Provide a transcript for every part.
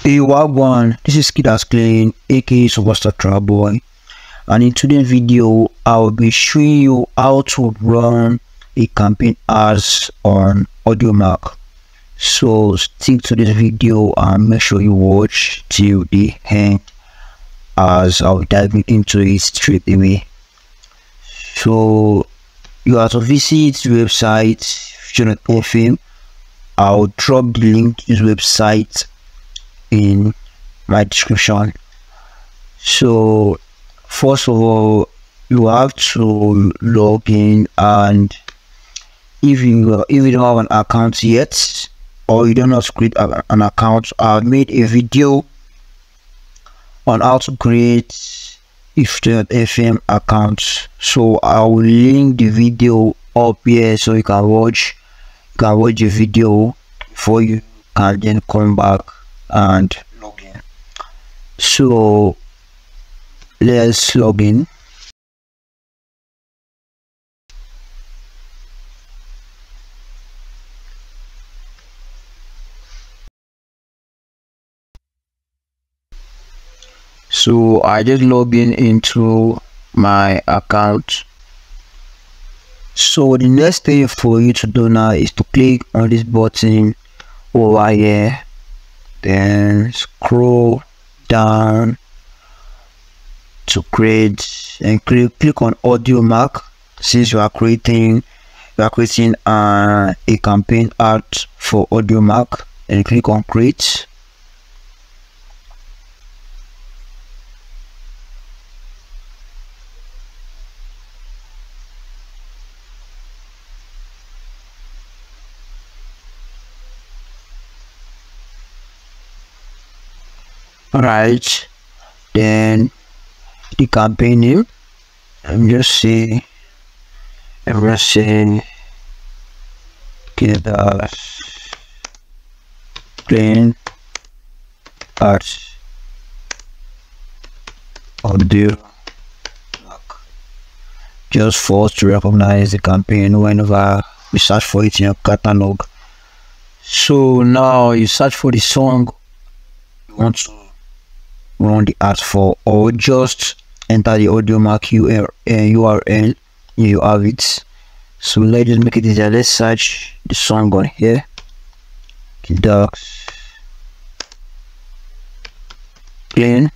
Hey Wagwan, this is Kid Clean, aka Superstar Trap Boy, and in today's video I'll be showing you how to run a campaign ads on AudioMac. So stick to this video and make sure you watch till the end as I'll dive into it straight away. So you have to visit the website Fusion.fm. I'll drop the link to this website in my description. So first of all, you have to log in, and if you don't have an account yet, or you don't know how to create an account, I've made a video on how to create a Fusion.fm account. So I will link the video up here so you can watch the video before you can then come back and log in. So let's log in. So I just log in into my account. So the next thing for you to do now is to click on this button over here, then scroll down to create, and click on AudioMac. Since you are creating a campaign ad for AudioMac, and click on create. Alright, then the campaign name, I'm just saying get plain art audio, just for us to recognize the campaign whenever we search for it in your catalog. So now you search for the song you want to run the ads for, or just enter the AudioMac URL. You have it. So let's just make it easier. Let's search the song on here, Ducks Plain.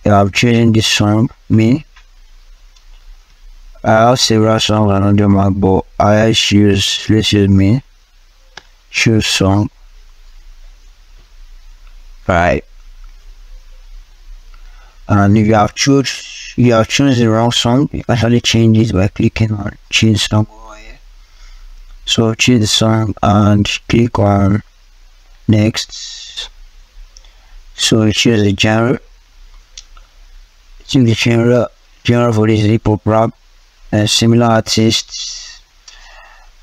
I've changed this song. I have several songs on AudioMac, but let's use choose song. Right. And if you have chosen the wrong song, you can actually change it by clicking on change song over here. So change the song and click on next. So choose the genre. Choose the genre for this hip hop rap and similar artists.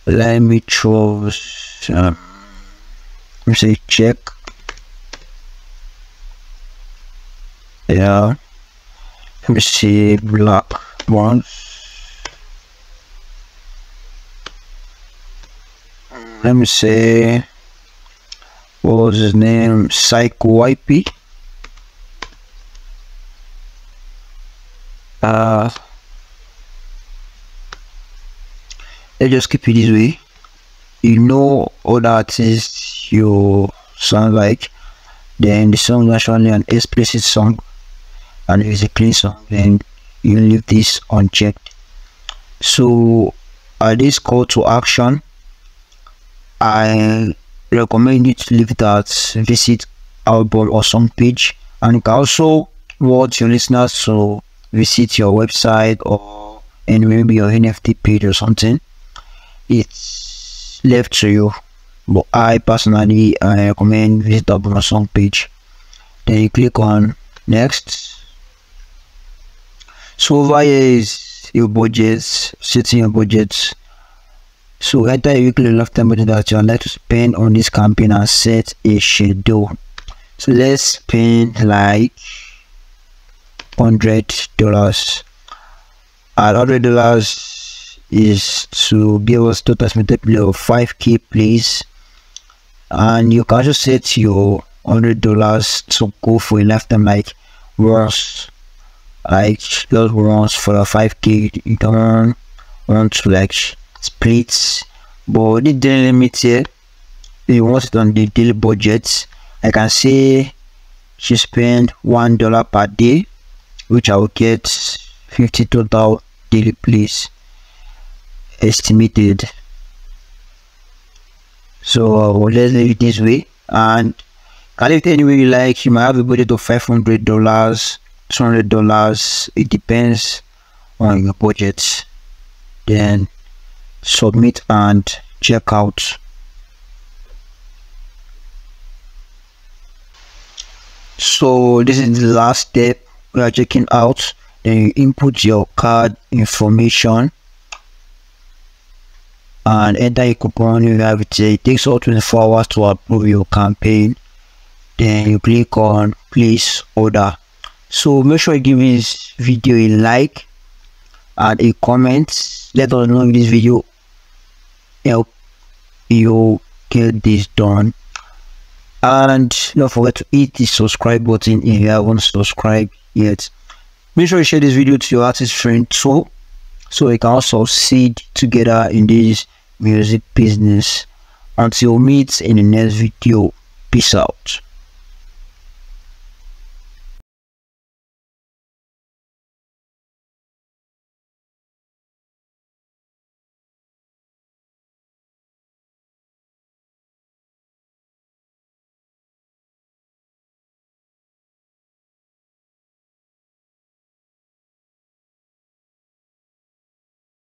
Let me choose let me say check. Yeah, let me see black ones. Let me say, what was his name? Psycho YP. Let's just keep it this way. You know other artists you sound like, then the song is actually an explicit song, and if it's a clean song, then you leave this unchecked. So at this call to action, I recommend you to leave it at visit our blog or song page, and you can also want your listeners to visit your website or maybe your NFT page or something. It's left to you, but I personally recommend visit our song page. Then you click on next. So over here is your budget, setting your budget. So enter a weekly lifetime budget that you would like to spend on this campaign and set a schedule. So let's spend like $100. At $100 is to give total estimated play of 5k plays, and you can also set your $100 to go for a lifetime like runs, like those runs for a 5k. You don't want to like split, but the daily limit here, you want it on the daily budget. I can say she spend $1 per day, which I will get 50 total daily plays estimated. So let's leave it this way, and can leave it any way you like. You might have a budget of $500, $200. It depends on your budget. Then submit and check out. So this is the last step. We are checking out. Then you input your card information and enter a coupon. You have it. It takes all 24 hours to approve your campaign. Then you click on place order. So make sure you give this video a like and a comment. Let us know if this video help you get this done. And don't forget to hit the subscribe button if you haven't subscribed yet. Make sure you share this video to your artist friend too, so we can also succeed together in this music business. Until we meet in the next video, peace out.